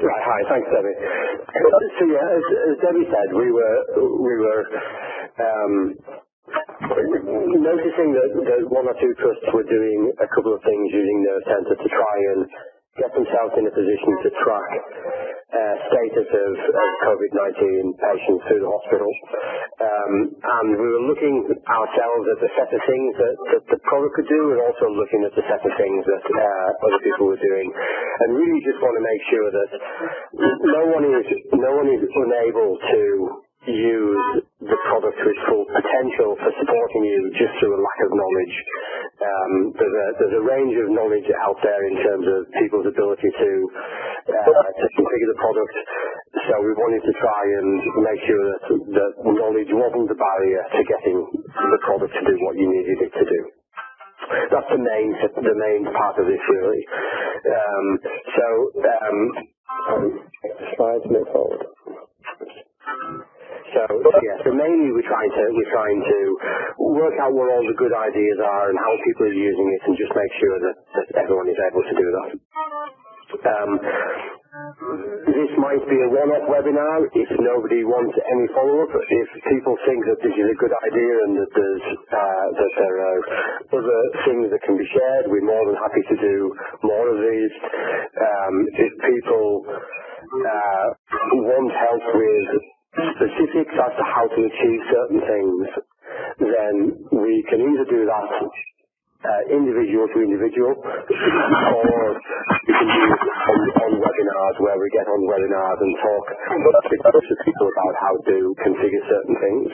Right. Hi. Thanks, Debbie. So yeah, as Debbie said, we were noticing that one or two trusts were doing a couple of things using Nervecentre to try and get themselves in a position to track status of COVID-19 patients through the hospital. And we were looking ourselves at the set of things that the product could do, and also looking at the set of things that other people were doing, and really just want to make sure that no one is unable to use the product to its full potential for supporting you just through a lack of knowledge. There's a range of knowledge out there in terms of people's ability to configure the product. So we wanted to try and make sure that knowledge wasn't the barrier to getting the product to do what you needed it to do. That's the main part of this, really. Slides move forward. So mainly we're trying to work out what all the good ideas are and how people are using it, and just make sure that everyone is able to do that. This might be a one-off webinar if nobody wants any follow-up. If people think that this is a good idea and that there are other things that can be shared, we're more than happy to do more of these. If people want help with specifics as to how to achieve certain things, then we can either do that individual to individual, or we can do it on webinars, where we get on webinars and talk to people about how to configure certain things.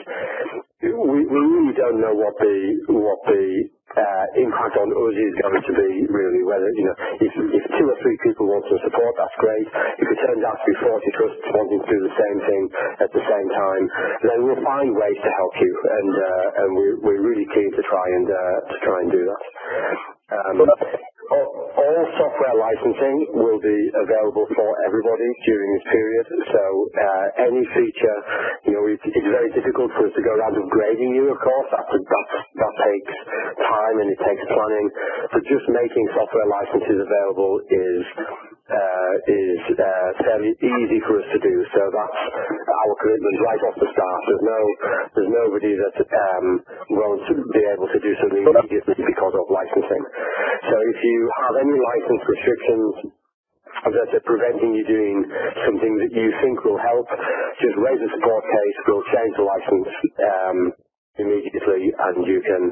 We really don't know what the impact on us is going to be, really. Whether, if 2 or 3 people want to support, that's great. If it turns out to be 40 trusts wanting to do the same thing at the same time, then we'll find ways to help you, and we're really keen to try and do that. All software licensing will be available for everybody during this period. So any feature, it's very difficult for us to go around upgrading you, of course. That takes time and it takes planning. But just making software licenses available is fairly easy for us to do. So that's our commitment right off the start. There's nobody that won't be able to do something immediately because of licensing. So if you have any license restrictions that are preventing you doing something that you think will help, just raise a support case. We'll change the license immediately, and you can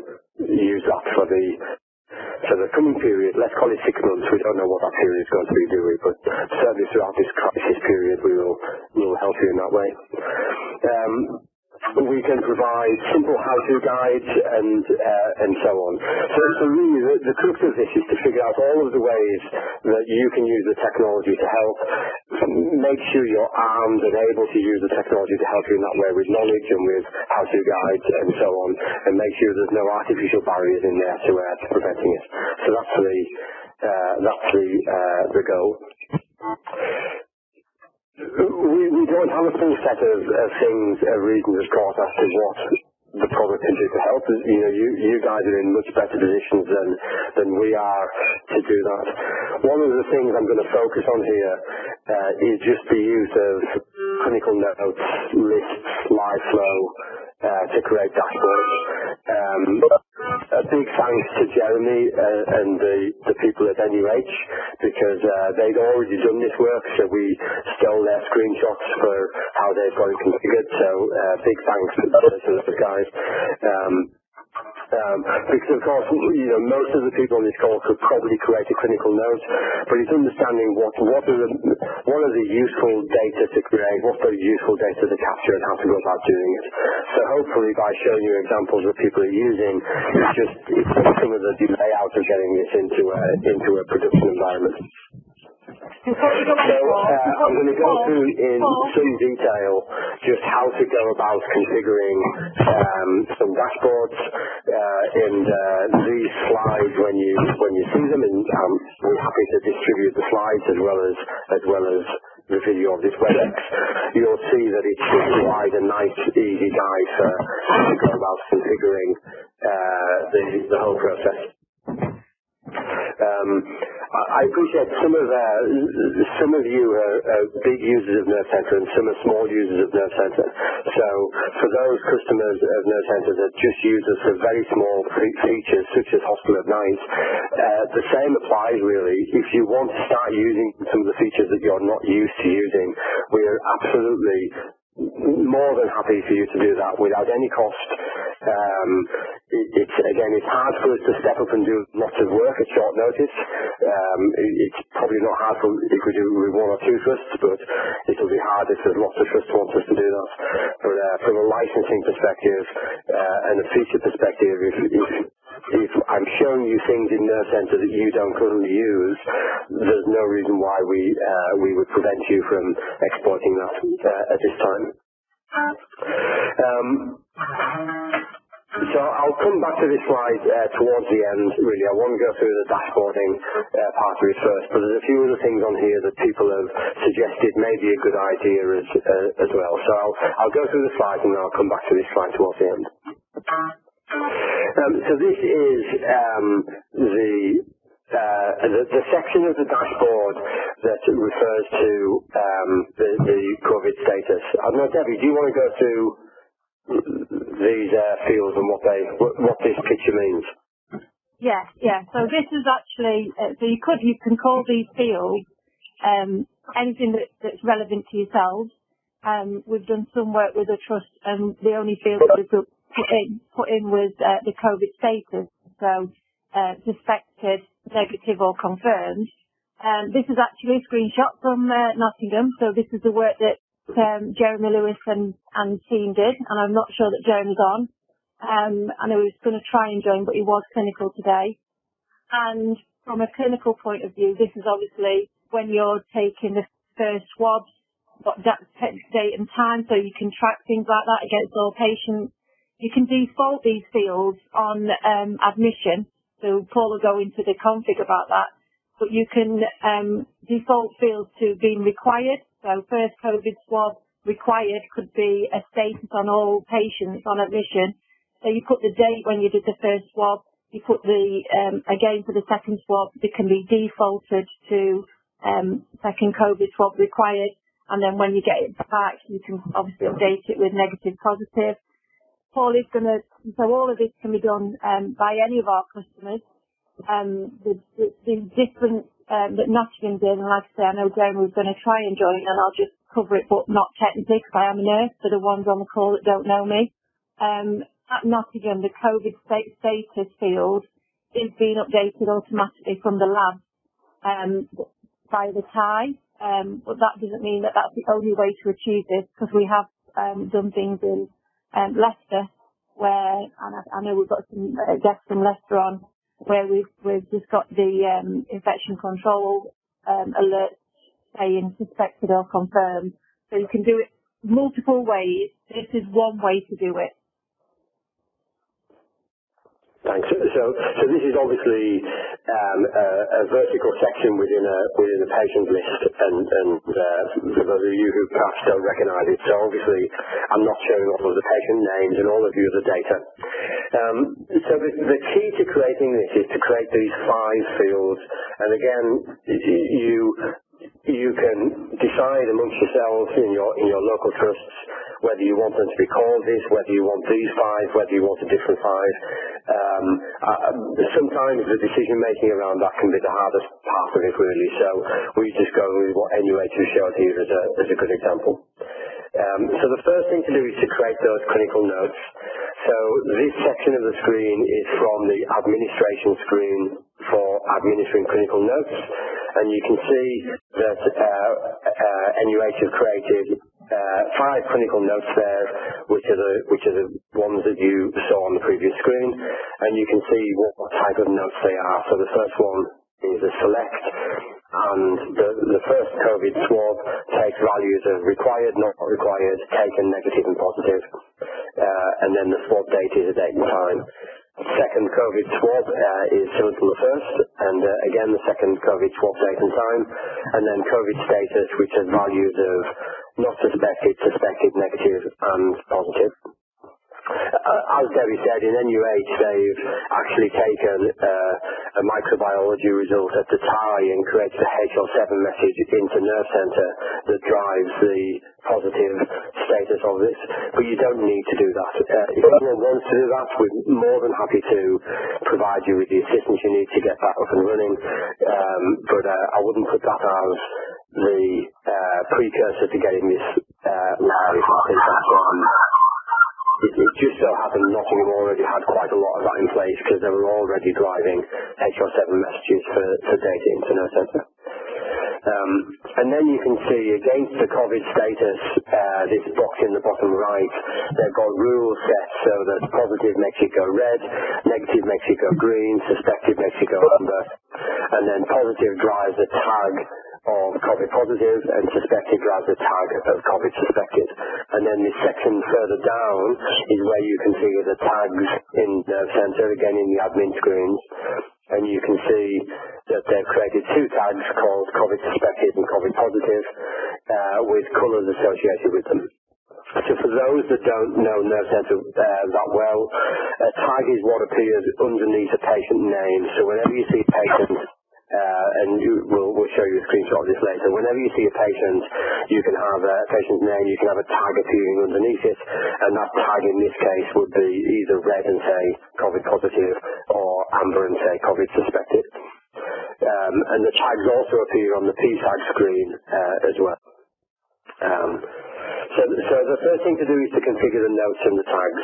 use that for the coming period. Let's call it 6 months. We don't know what that period is going to be, do we? But certainly throughout this crisis period, we will help you in that way. We can provide simple how-to guides and so on. So really, the crux of this is to figure out all of the ways that you can use the technology to help. Make sure you're armed and able to use the technology to help you in that way, with knowledge and with how-to guides and so on, and make sure there's no artificial barriers in there to preventing it. So that's the goal. We don't have a full set of things, reasons, of course, as to what the product can do to help. You guys are in much better positions than we are to do that. One of the things I'm going to focus on here is just the use of clinical notes, lists, live flow to create dashboards. A big thanks to Jeremy and the people at NUH, because they'd already done this work, so we stole their screenshots for how they've got it configured. So big thanks to those guys. Because of course, most of the people on this call could probably create a clinical note, but it's understanding what are the useful data to create, what's the useful data to capture, and how to go about doing it. So hopefully, by showing you examples that people are using, it's some of the delay out of getting this into a production environment. So I'm going to go through in some detail just how to go about configuring some dashboards and these slides when you see them, and we're happy to distribute the slides as well as the video of this WebEx. You'll see that it provides a nice, easy guide to go about configuring the whole process. I appreciate some of you are big users of Nervecentre and some are small users of Nervecentre. So for those customers of Nervecentre that just use us for very small features such as hospital at night, the same applies really. If you want to start using some of the features that you're not used to using, we are absolutely more than happy for you to do that without any cost. It's hard for us to step up and do lots of work at short notice. It's probably not hard if we do it with one or two trusts, but it'll be hard if there's lots of trusts who want us to do that. But from a licensing perspective and a feature perspective, if I'm showing you things in Nervecentre that you don't currently use, there's no reason why we would prevent you from exploiting that at this time. So I'll come back to this slide towards the end, really. I want to go through the dashboarding part of it first, but there's a few other things on here that people have suggested may be a good idea as well. So I'll go through the slides and then I'll come back to this slide towards the end. So this is the section of the dashboard that refers to the COVID status. I don't know, Debbie, do you want to go through these fields and what this picture means? Yeah. So this is actually you can call these fields anything that's relevant to yourselves. We've done some work with a trust, and the only field that we've put in was the COVID status. So suspected, negative, or confirmed. This is actually a screenshot from Nottingham. So this is the work that Jeremy Lewis and team did, and I'm not sure that Jeremy's on. I know he was going to try and join, but he was clinical today. And from a clinical point of view, this is obviously when you're taking the first swabs, what date and time, so you can track things like that against all patients. You can default these fields on admission, so Paul will go into the config about that, but you can default fields to being required. So first COVID swab required could be a status on all patients on admission. So you put the date when you did the first swab, you put the, again for the second swab, it can be defaulted to second COVID swab required, and then when you get it back, you can obviously update it with negative, positive. Paul is going to, so all of this can be done by any of our customers. The different that Nottingham did, and like I say, I know Jeremy was going to try and join, and I'll just cover it, but not technically, because I am a nurse, for the ones on the call that don't know me. At Nottingham, the COVID status field is being updated automatically from the lab by the tie, but that doesn't mean that that's the only way to achieve this, because we have done things in Leicester, where, and I know we've got some guests from Leicester on, where we've just got the infection control alert saying suspected or confirmed. So you can do it multiple ways. This is one way to do it. Thanks. So this is obviously a vertical section within a patient list, and for those of you who perhaps don't recognise it, so obviously I'm not showing all of the patient names and all of you the data. So the key to creating this is to create these 5 fields, and again, you can decide amongst yourselves in your local trusts whether you want them to be called this, whether you want these 5, whether you want a different 5. Sometimes the decision making around that can be the hardest part of it, really. So we just go with what NUH has showed here as a good example. So the first thing to do is to create those clinical notes. So this section of the screen is from the administration screen for administering clinical notes, and you can see that NUH have created 5 clinical notes there, which are the ones that you saw on the previous screen, and you can see what type of notes they are. So the first one is a select, and the first COVID swab takes values of required, not required, taken, negative and positive, and then the swab date is a date and time. Second COVID swab is similar to the first, and again the second COVID swab date and time, and then COVID status, which has values of not suspected, suspected, negative and positive. as Debbie said, in NUH they've actually taken a microbiology result at the tie and created a HL7 message into Nervecentre that drives the positive status of this. But you don't need to do that. If anyone wants to do that, we're more than happy to provide you with the assistance you need to get that up and running. But I wouldn't put that as the precursor to getting this live. I think it just so happened Nottingham already had quite a lot of that in place because they were already driving HL7 messages for data into Nervecentre. And then you can see against the COVID status, this box in the bottom right, they've got rules set so that positive makes it go red, negative makes it go green, suspected makes it go amber, and then positive drives a tag of COVID positive and suspected drives a tag of COVID suspected. And then this section further down is where you can see the tags in Nervecentre, again in the admin screens. And you can see that they've created two tags called COVID suspected and COVID positive with colours associated with them. So for those that don't know Nervecentre that well, a tag is what appears underneath a patient name. So whenever you see a patient, and we'll show you a screenshot of this later, whenever you see a patient, you can have a patient's name, you can have a tag appearing underneath it, and that tag in this case would be either red and say COVID positive or amber and say COVID suspected. And the tags also appear on the PSAG screen as well. So the first thing to do is to configure the notes and the tags.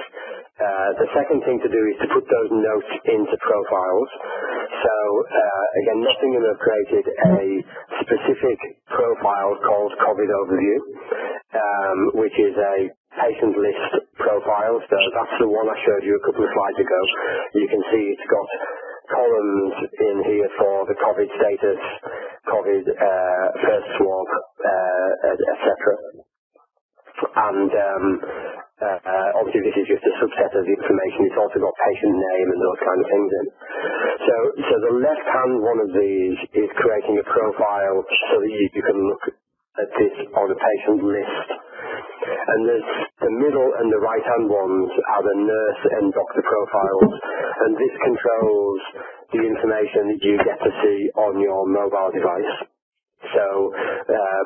The second thing to do is to put those notes into profiles. So again, Nottingham have created a specific profile called COVID Overview, which is a patient list profile. So that's the one I showed you a couple of slides ago. You can see it's got columns in here for the COVID status, COVID first swab, etc. And obviously this is just a subset of the information. It's also got patient name and those kind of things in. So the left-hand one of these is creating a profile so that you can look at this on a patient list. And the middle and the right-hand ones are the nurse and doctor profiles, and this controls the information that you get to see on your mobile device. So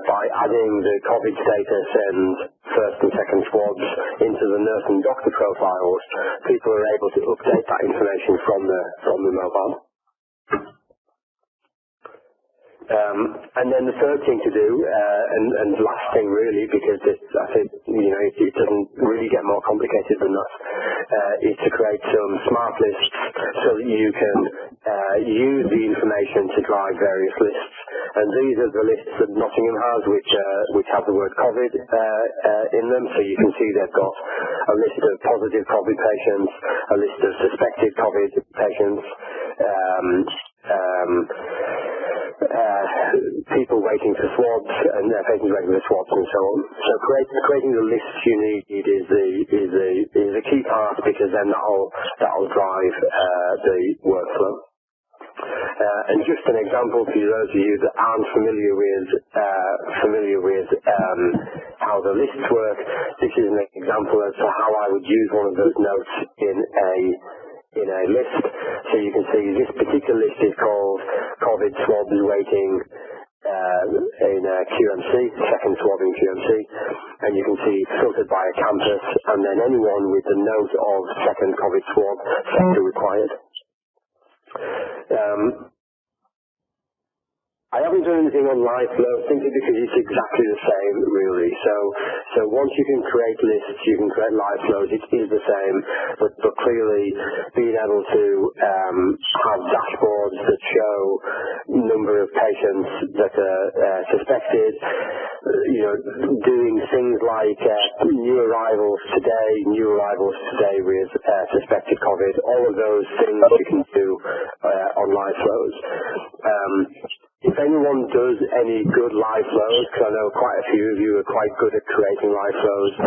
by adding the COVID status and first and second swabs into the nurse and doctor profiles, people are able to update that information from the mobile. And then the third thing to do, and last thing really, because I think it doesn't really get more complicated than that, is to create some smart lists so that you can use the information to drive various lists. And these are the lists that Nottingham has, which have the word COVID in them. So you can see they've got a list of positive COVID patients, a list of suspected COVID patients, people waiting for swabs and patients waiting for swabs and so on. So creating the lists you need is a key part, because then that'll drive the workflow. And just an example for those of you that aren't familiar with how the lists work, this is an example as to how I would use one of those notes in a list. So you can see this particular list is called COVID swabs waiting in QMC, second swab in QMC, and you can see it's filtered by a campus, and then anyone with the note of second COVID swab sector required. I haven't done anything on live flow simply because it's exactly the same really. So once you can create lists, you can create live flows, it is the same, but clearly being able to have dashboards that show number of patients that are suspected, doing things like new arrivals today with suspected COVID, all of those things you can do on live flows. If if anyone does any good live flows, because I know quite a few of you are quite good at creating live flows,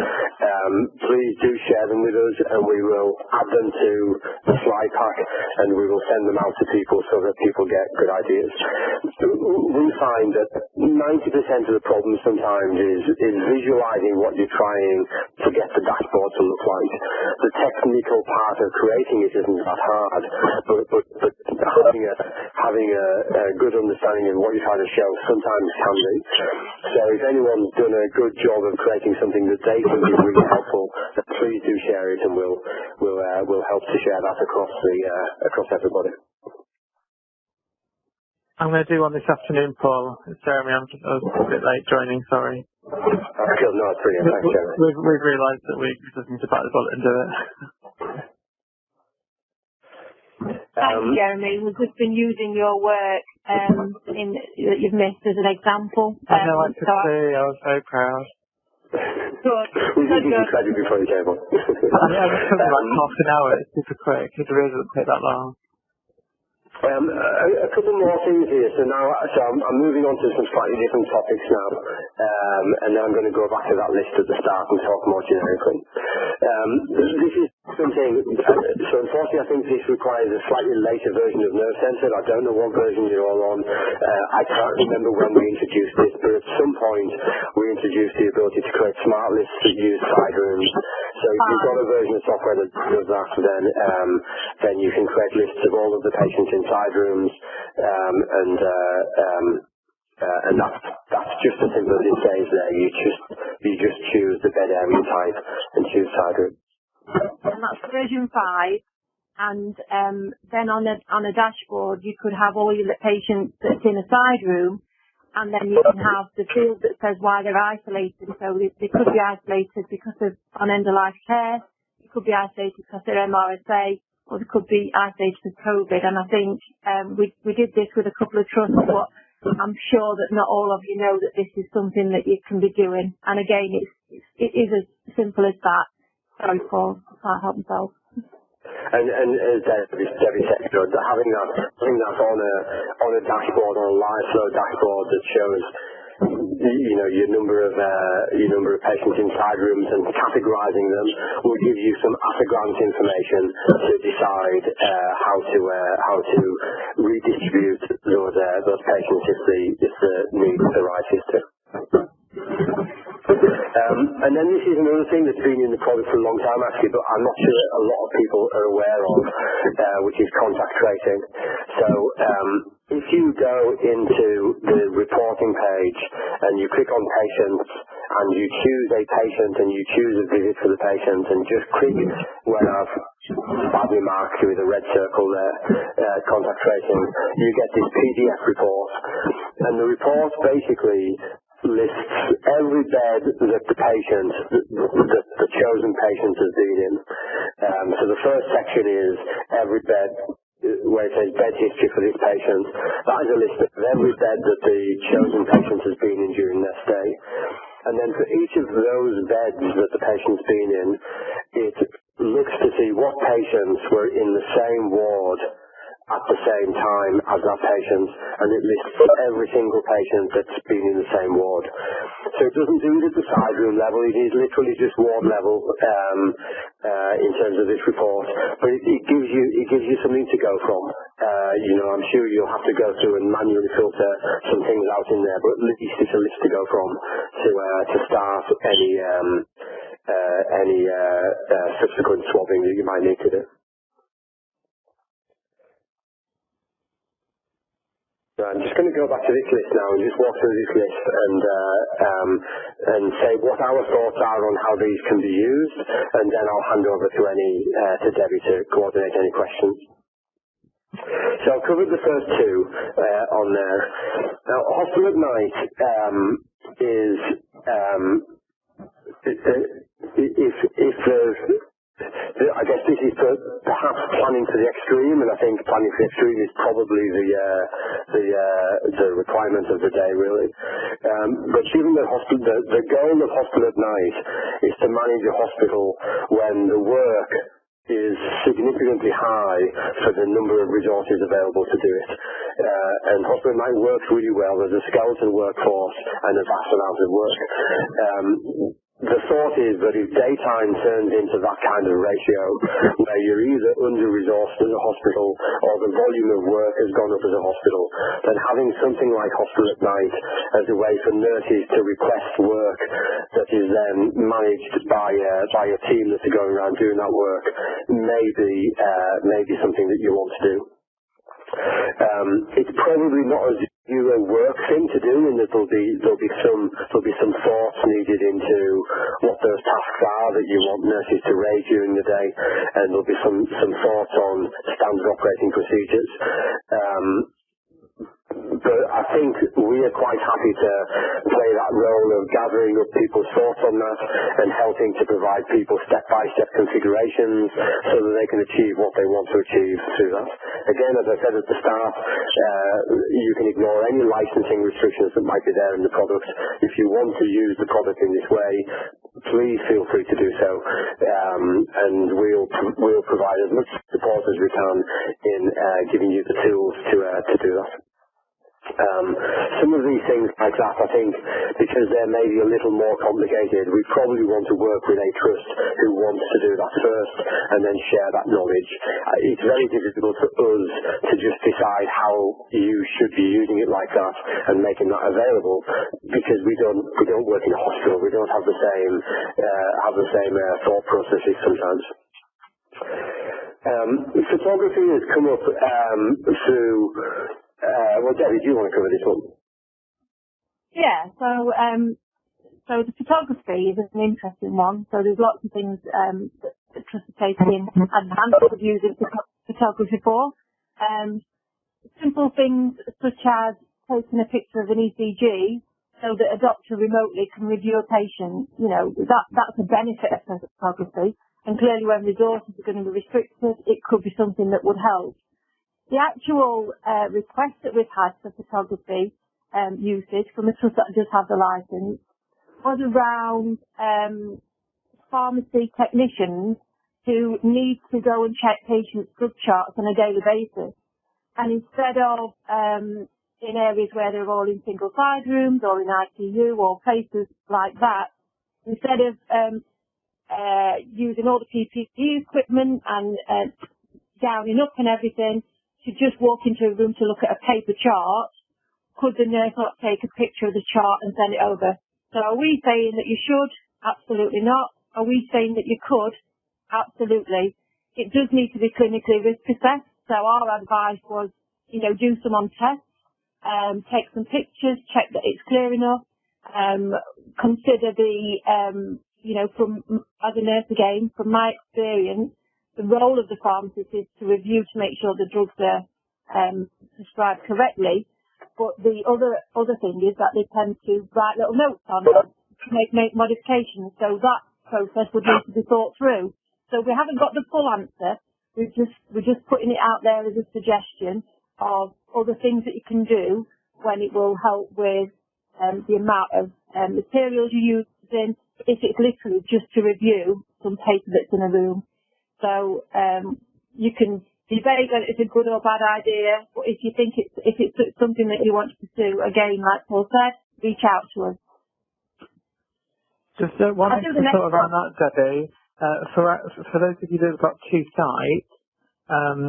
please do share them with us, and we will add them to the slide pack, and we will send them out to people so that people get good ideas. We find that 90% of the problem sometimes is visualizing what you're trying to get the dashboard to look like. The technical part of creating it isn't that hard, but having a good understanding of what you're trying to show sometimes can be. So if anyone's done a good job of creating something that they think is really helpful, then please do share it, and we'll help to share that across everybody. I'm going to do one this afternoon, Paul. Jeremy, I was a bit late joining, sorry. Cool, no, it's brilliant. Thanks, Jeremy. We've realised that we just need to bite the bullet and do it. Thanks, Jeremy. We've just been using your work that you've missed as an example. I know, I could see. I was so proud. Good. We didn't give credit before you came on. I was talking like half an hour. It's super quick. It really doesn't take that long. A couple more things here. So I'm moving on to some slightly different topics now, and then I'm going to go back to that list at the start and talk more generically. This is something, so unfortunately I think this requires a slightly later version of Nervecentre. I don't know what version you're all on. I can't remember when we introduced this, but at some point we introduced the ability to create smart lists that use side rooms. So if you've got a version of software that does that, then you can create lists of all of the patients in side rooms, and that's just as simple as it says there. You just choose the bed area type and choose side room. And that's version 5. And then on a dashboard, you could have all your patients that's in a side room, and then you can have the field that says why they're isolated. So they could be isolated because of on end-of-life care, they could be isolated because they're MRSA, or they could be isolated with COVID. And I think we did this with a couple of trusts, but I'm sure that not all of you know that this is something that you can be doing. And again, it is as simple as that. Sorry, Paul, I can't help myself. And as Debbie said, having that on a dashboard, on a live flow dashboard that shows your number of patients in side rooms and categorizing them will give you some at a glance information to decide how to redistribute those patients if the need arises to. And then this is another thing that's been in the product for a long time actually, but I'm not sure a lot of people are aware of, which is contact tracing. So if you go into the reporting page and you click on patients and you choose a patient and you choose a visit for the patient and just click where I've badly marked with a red circle there, contact tracing, you get this PDF report, and the report basically lists every bed that the chosen patient has been in. So the first section is every bed where it says bed history for this patient. That is a list of every bed that the chosen patient has been in during their stay. And then for each of those beds that the patient's been in, it looks to see what patients were in the same ward at the same time as that patient, and it lists every single patient that's been in the same ward. So it doesn't do it at the side room level, it is literally just ward level in terms of this report, but it gives you something to go from. I'm sure you'll have to go through and manually filter some things out in there, but at least it's a list to go from to start any subsequent swabbing that you might need to do. So I'm just going to go back to this list now and just walk through this list and say what our thoughts are on how these can be used, and then I'll hand over to Debbie to coordinate any questions. So I've covered the first two on there. Now, hospital at night is if there's I guess this is perhaps planning for the extreme, and I think planning for the extreme is probably the requirement of the day, really. But given that the goal of hospital at night is to manage a hospital when the work is significantly high for the number of resources available to do it. and hospital at night works really well. There's a skeleton workforce and a vast amount of work. The thought is that if daytime turns into that kind of ratio, where you're either under-resourced as a hospital or the volume of work has gone up as a hospital, then having something like hospital at night as a way for nurses to request work that is then managed by a team that's going around doing that work may be something that you want to do. It's probably not a zero work thing to do, and that there'll be some thoughts needed into what those tasks are that you want nurses to raise during the day, and there'll be some thoughts on standard operating procedures. But I think we are quite happy to play that role of gathering up people's thoughts on that and helping to provide people step-by-step configurations so that they can achieve what they want to achieve through that. Again, as I said at the start, you can ignore any licensing restrictions that might be there in the product. If you want to use the product in this way, please feel free to do so, and we'll provide as much support as we can in giving you the tools to do that. Some of these things like that, I think, because they're maybe a little more complicated, we probably want to work with a trust who wants to do that first and then share that knowledge. It's very difficult for us to just decide how you should be using it like that and making that available, because we don't work in a hospital. We don't have the same thought processes sometimes. Photography has come up through. Well, Debbie, do you want to cover this one? Yeah, so the photography is an interesting one. So there's lots of things that trusts are taking advantage of using photography for. Simple things such as taking a picture of an ECG so that a doctor remotely can review a patient. You know, that's a benefit of photography. And clearly when resources are going to be restricted, it could be something that would help. The actual request that we've had for photography usage from a trust that does have the licence was around pharmacy technicians who need to go and check patients' drug charts on a daily basis. And instead of in areas where they're all in single side rooms or in ICU or places like that, instead of using all the PPE equipment and gowning up and everything, to just walk into a room to look at a paper chart, could the nurse not take a picture of the chart and send it over? So are we saying that you should? Absolutely not. Are we saying that you could? Absolutely. It does need to be clinically risk assessed. So our advice was, you know, do some on tests, take some pictures, check that it's clear enough, consider the, you know, as a nurse again, from my experience, the role of the pharmacist is to review to make sure the drugs are prescribed correctly. But the other thing is that they tend to write little notes on it, make modifications. So that process would need to be thought through. So we haven't got the full answer. We're just putting it out there as a suggestion of other things that you can do when it will help with the amount of materials you're using, if it's literally just to review some paper that's in a room. So you can debate whether it's a good or bad idea, but if you think if it's something that you want to pursue, again, like Paul said, reach out to us. Just one thing to sort of around that, Debbie. For those of you that have got two sites,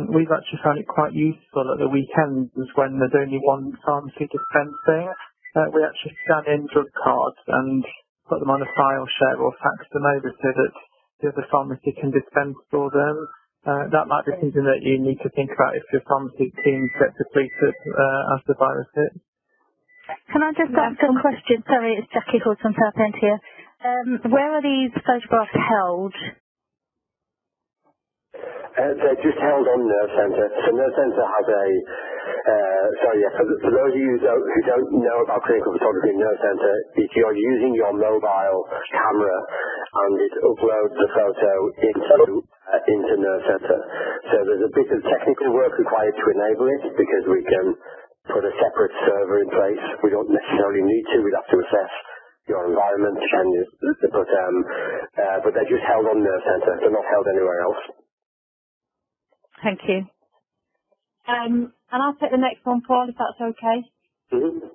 we've actually found it quite useful at the weekends when there's only one pharmacy dispensing. We actually scan in drug cards and put them on a file share or fax them over so that the other pharmacy can dispense for them. That might be something that you need to think about if your pharmacy team gets depleted as the virus hits. Can I just ask a question? Sorry, it's Jackie Hood from Southend here. Where are these photographs held? They're just held on Nervecentre. So Nervecentre has for those of you who don't know about clinical photography in Nervecentre, if you're using your mobile camera and it uploads the photo into Nervecentre. So there's a bit of technical work required to enable it, because we can put a separate server in place. We don't necessarily need to. We'd have to assess your environment, but they're just held on Nervecentre. They're not held anywhere else. Thank you. And I'll take the next one, Paul, if that's okay. Mm-hmm.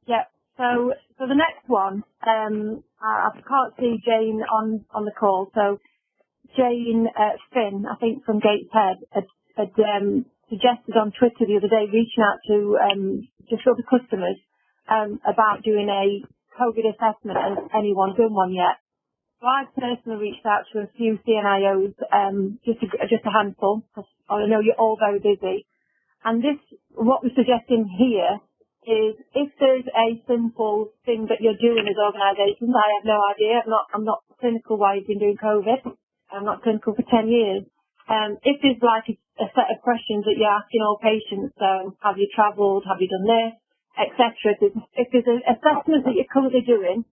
Yeah. So the next one, I can't see Jane on the call. So Jane Finn, I think from Gateshead, had suggested on Twitter the other day reaching out to just other customers about doing a COVID assessment. Has anyone done one yet? So I've personally reached out to a few CNIOs, just a handful, because I know you're all very busy. And what we're suggesting here is if there's a simple thing that you're doing as organisations, I have no idea. I'm not clinical while you've been doing COVID. I'm not clinical for 10 years. If there's like a set of questions that you're asking all patients, so have you travelled, have you done this, etc. If there's an assessment that you're currently doing,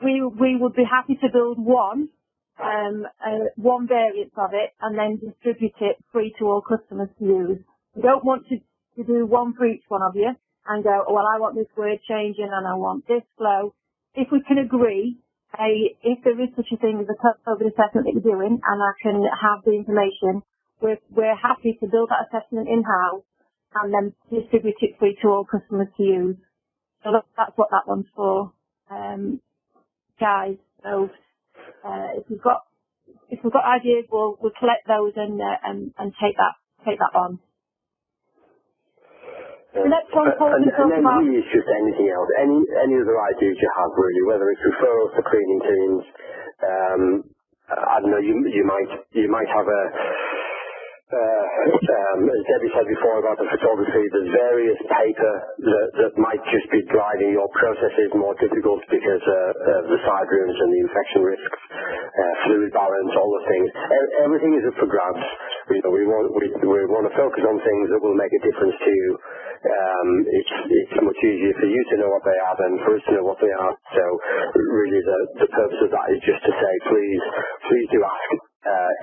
we would be happy to build one variant of it and then distribute it free to all customers to use. We don't want to do one for each one of you and go, well, I want this word changing and I want this flow. If we can agree, if there is such a thing as a COVID assessment that you're doing and I can have the information, we're happy to build that assessment in-house and then distribute it free to all customers to use. So that's what that one's for, guys. So if we've got ideas, we'll collect those and take that on. The next one, Paul, and then really it's just anything else, any other ideas you have really, whether it's referrals to cleaning teams. I don't know, you might have as Debbie said before about the photography, there's various paper that might just be driving your processes more difficult because of the side rooms and the infection risks, fluid balance, all the things. Everything is up for grabs. We want to focus on things that will make a difference to you. It's much easier for you to know what they are than for us to know what they are. So really the purpose of that is just to say, please do ask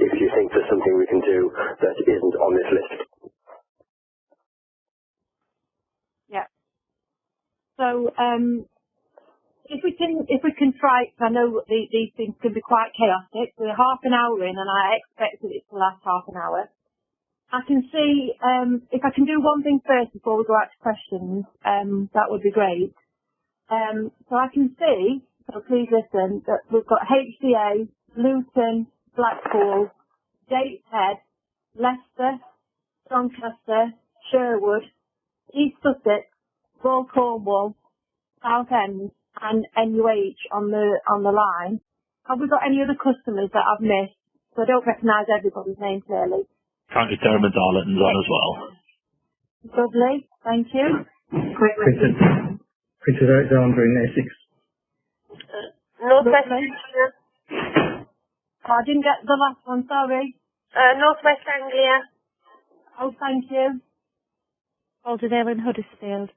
if you think there's something we can do that isn't on this list. Yeah. So if we can try, because I know these things can be quite chaotic. We're half an hour in, and I expected it to last half an hour. I can see if I can do one thing first before we go out to questions. That would be great. So I can see. So please listen. That we've got HCA, Luton, Blackpool, Gateshead, Leicester, Doncaster, Sherwood, East Sussex, Royal Cornwall, Southend, and NUH on the line. Have we got any other customers that I've missed? So I don't recognise everybody's name clearly. County Durham and Darlington's on as well. Lovely, thank you. Printed Alexandra in Essex. North West Anglia. Oh, I didn't get the last one, sorry. North West Anglia. Oh, thank you. Alderdale and Huddersfield.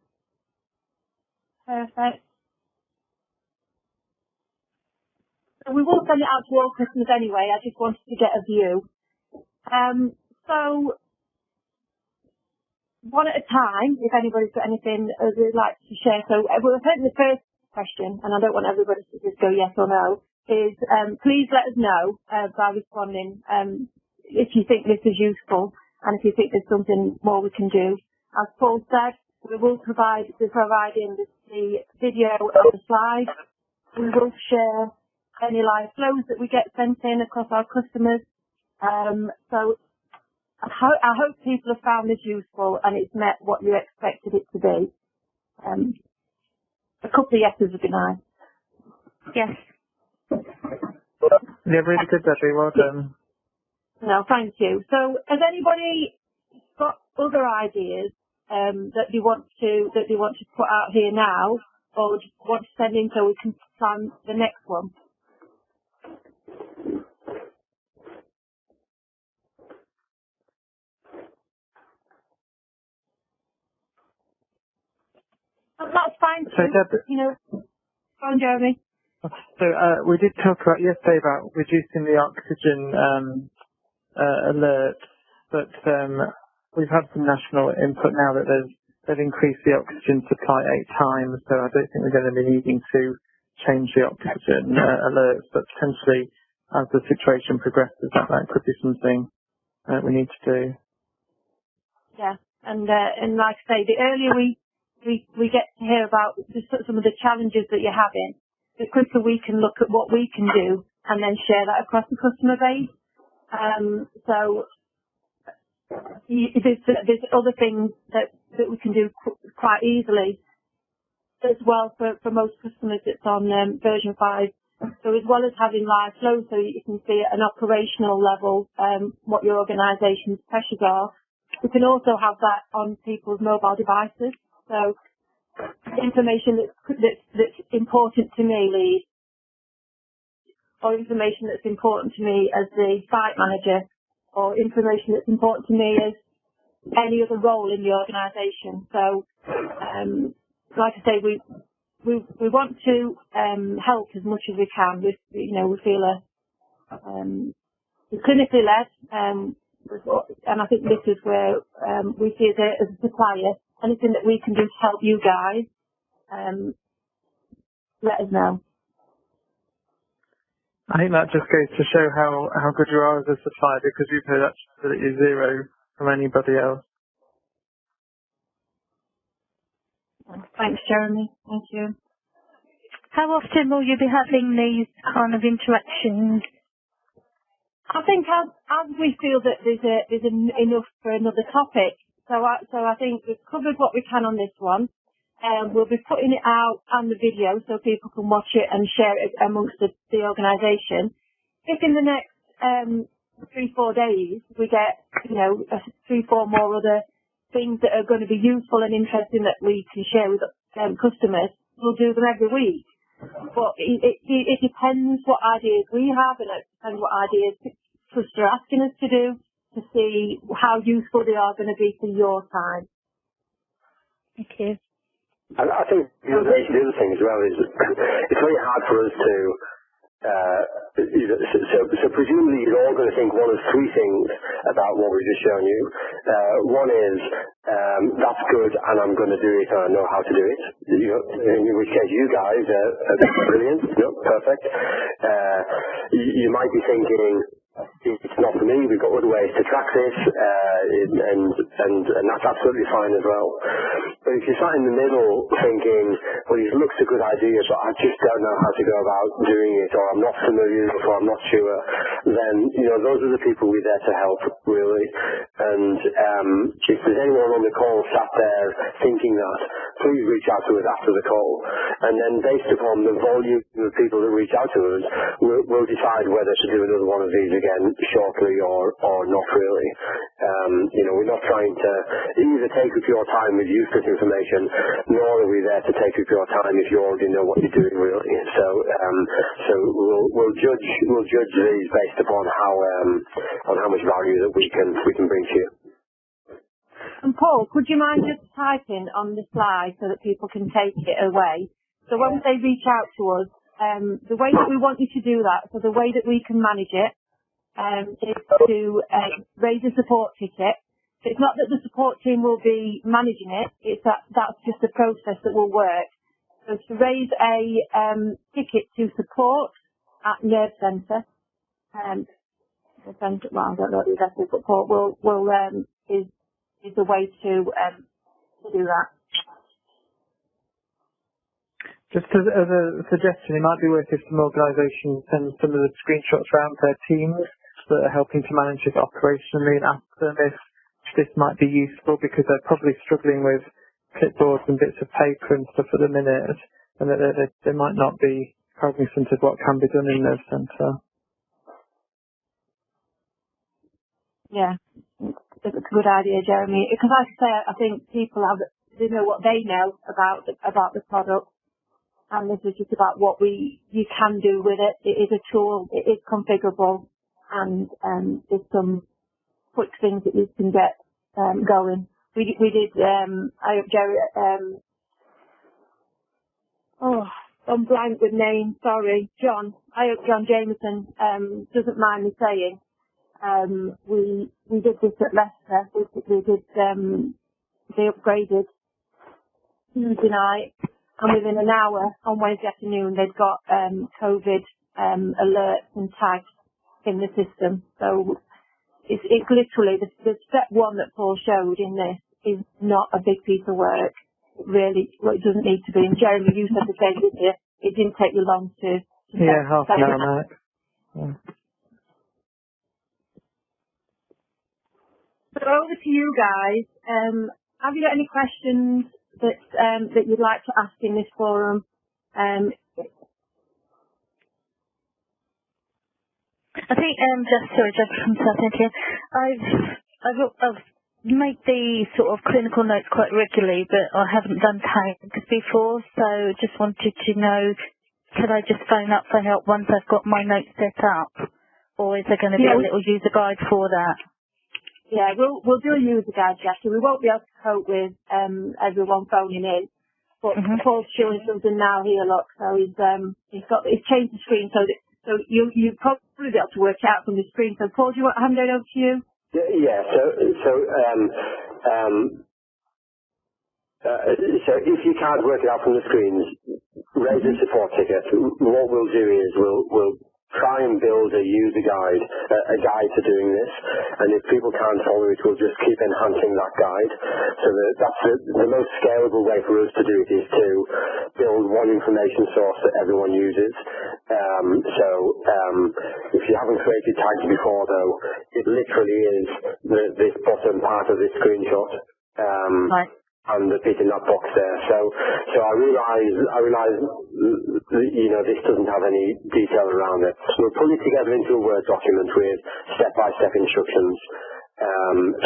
Perfect. So we will send it out to all customers anyway. I just wanted to get a view. So one at a time, if anybody's got anything they'd like to share. So we'll take the first question, and I don't want everybody to just go yes or no, is please let us know by responding if you think this is useful and if you think there's something more we can do. As Paul said, we will provide the video of the slides. We will share any live flows that we get sent in across our customers. So I hope people have found this useful and it's met what you expected it to be. A couple of yeses would be nice. Yes. Yeah, really good, Debbie. Well done. No, thank you. So has anybody got other ideas that you want to put out here now, or just want to send in so we can plan the next one? That's fine. So, Deb, go on, Jeremy. So we did talk about yesterday about reducing the oxygen alert, but we've had some national input now that they've increased the oxygen supply 8 times, so I don't think we're going to be needing to change the oxygen alerts, but potentially as the situation progresses, that could be something we need to do. Yeah. And like I say, the earlier we get to hear about some of the challenges that you're having, the quicker we can look at what we can do and then share that across the customer base. So there's other things that we can do quite easily as well for most customers that's on version 5. So as well as having live flow, so you can see at an operational level what your organisation's pressures are, we can also have that on people's mobile devices. So information that's important to me, Lee, or information that's important to me as the site manager, or information that's important to me as any other role in the organisation. So, like I say, we want to help as much as we can. We feel we're clinically led, and I think this is where we see as a supplier, anything that we can do to help you guys, let us know. I think that just goes to show how good you are as a supplier, because you've heard absolutely zero from anybody else. Thanks, Jeremy. Thank you. How often will you be having these kind of interactions? I think as we feel that there's enough for another topic. So I think we've covered what we can on this one. We'll be putting it out on the video so people can watch it and share it amongst the organisation. If in the next 3-4 days we get 3-4 more other things that are going to be useful and interesting that we can share with customers, we'll do them every week. But it depends what ideas we have, and it depends what ideas trusts are asking us to do, to see how useful they are going to be for your time. Thank you. And I think the other thing as well is it's very hard for us to, so presumably you're all going to think one of 3 things about what we've just shown you. One is, that's good and I'm going to do it and I know how to do it. In which case you guys are brilliant, perfect. You might be thinking, it's not for me, we've got other ways to track this, and that's absolutely fine as well. But if you're sat in the middle thinking, well, it looks a good idea, but I just don't know how to go about doing it, or I'm not familiar, or I'm not sure, then, those are the people we're there to help, really. And if there's anyone on the call sat there thinking that, please reach out to us after the call. And then based upon the volume of people that reach out to us, we'll decide whether to do another one of these again shortly or not really. We're not trying to either take up your time with useless information, nor are we there to take up your time if you already know what you're doing really. So we'll judge these based upon how much value that we can bring to you. And Paul, could you mind just typing on the slide so that people can take it away? So when they reach out to us, the way that we want you to do that, so the way that we can manage it, is to raise a support ticket. So it's not that the support team will be managing it, it's that's just a process that will work. So to raise a ticket to support at Nervecentre, I don't know exactly, but Paul is a way to do that. Just as a suggestion, it might be worth if some organisations send some of the screenshots around their teams that are helping to manage it operationally, and ask them if this might be useful, because they're probably struggling with clipboards and bits of paper and stuff at the minute, and that they might not be cognizant of what can be done in Nervecentre. Yeah, it's a good idea, Jeremy. Because like I say, I think people they know what they know about the product, and this is just about what you can do with it. It is a tool. It is configurable, and there's some quick things that you can get going. We did. I hope Jerry. I'm blank with names. Sorry, John. I hope John Jameson doesn't mind me saying. We did this at Leicester. We did. They upgraded Tuesday night, and within an hour on Wednesday afternoon, they'd got COVID alerts and tags in the system. So it's literally the step 1 that Paul showed in this is not a big piece of work. Really, well, it doesn't need to be. And Jeremy, you said the same, didn't you? It didn't take you long to yeah, half an hour max. Yeah. So over to you guys. Have you got any questions that you'd like to ask in this forum? I think just from South India, I've made the sort of clinical notes quite regularly, but I haven't done tags before, so just wanted to know, could I just phone up for help once I've got my notes set up, or is there going to be a little user guide for that? Yeah, we'll do a user guide, Jackie. We won't be able to cope with everyone phoning in, but Paul's showing something now here. Look, so he's changed the screen so you probably be able to work it out from the screen. So Paul, do you want to hand it over to you? Yeah. So if you can't work it out from the screens, raise a support ticket. What we'll do is we'll try and build a user guide, a guide to doing this, and if people can't follow it, we'll just keep enhancing that guide. So that's the most scalable way for us to do it, is to build one information source that everyone uses. If you haven't created tags before, though, it literally is this bottom part of this screenshot. Right. And the bit in that box there. So I realise, this doesn't have any detail around it. We'll pull it together into a Word document with step-by-step instructions.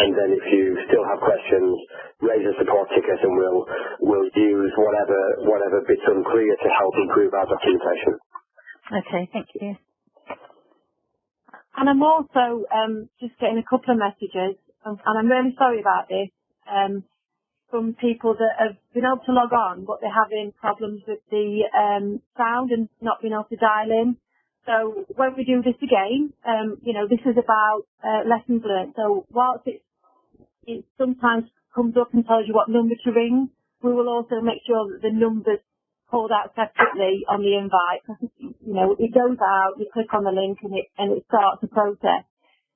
And then if you still have questions, raise a support ticket, and we'll use whatever bit's unclear to help improve our documentation. Okay, thank you. And I'm also just getting a couple of messages, and I'm really sorry about this. From people that have been able to log on, but they're having problems with the sound and not being able to dial in. So when we do this again, this is about lessons learned. So whilst it sometimes comes up and tells you what number to ring, we will also make sure that the number's called out separately on the invite. It goes out, you click on the link, and it starts the process.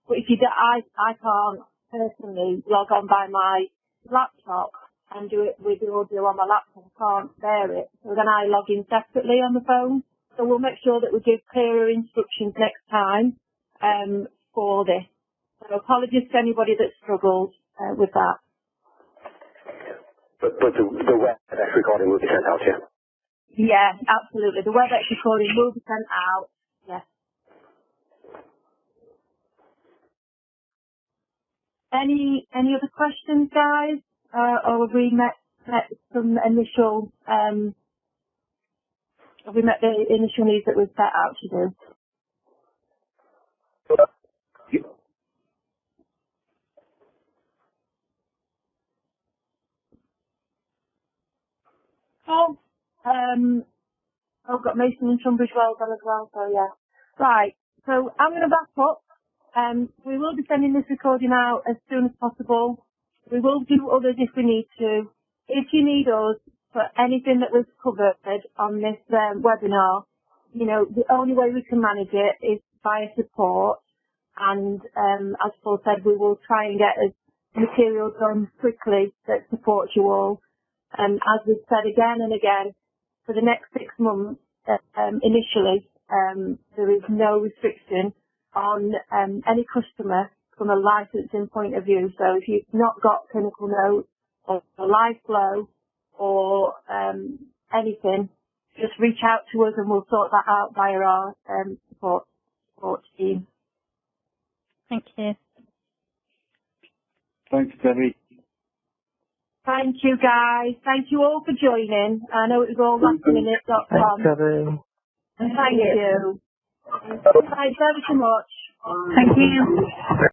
But if I can't personally log on by my laptop and do it with the audio on my laptop, I can't bear it. So then I log in separately on the phone. So we'll make sure that we give clearer instructions next time for this. So apologies to anybody that struggled with that. But the WebEx recording will be sent out, yeah? Yeah, absolutely. The WebEx recording will be sent out, yes. Any other questions, guys? Or have we met some initial, have we met the initial needs that we've set out to do? I've got Mason and Tunbridge Wells on as well, so yeah. Right, so I'm going to wrap up. We will be sending this recording out as soon as possible. We will do others if we need to. If you need us for anything that was covered on this webinar, the only way we can manage it is via support. And as Paul said, we will try and get material done quickly that supports you all. As we've said again and again, for the next 6 months, initially, there is no restriction on any customer from a licensing point of view. So if you've not got clinical notes or live flow or anything, just reach out to us and we'll sort that out via our support team. Thank you. Thanks, Debbie. Thank you, guys. Thank you all for joining. I know it was all lastminute.com. Thanks, Debbie. Thank you. Thanks ever so much. Thank you.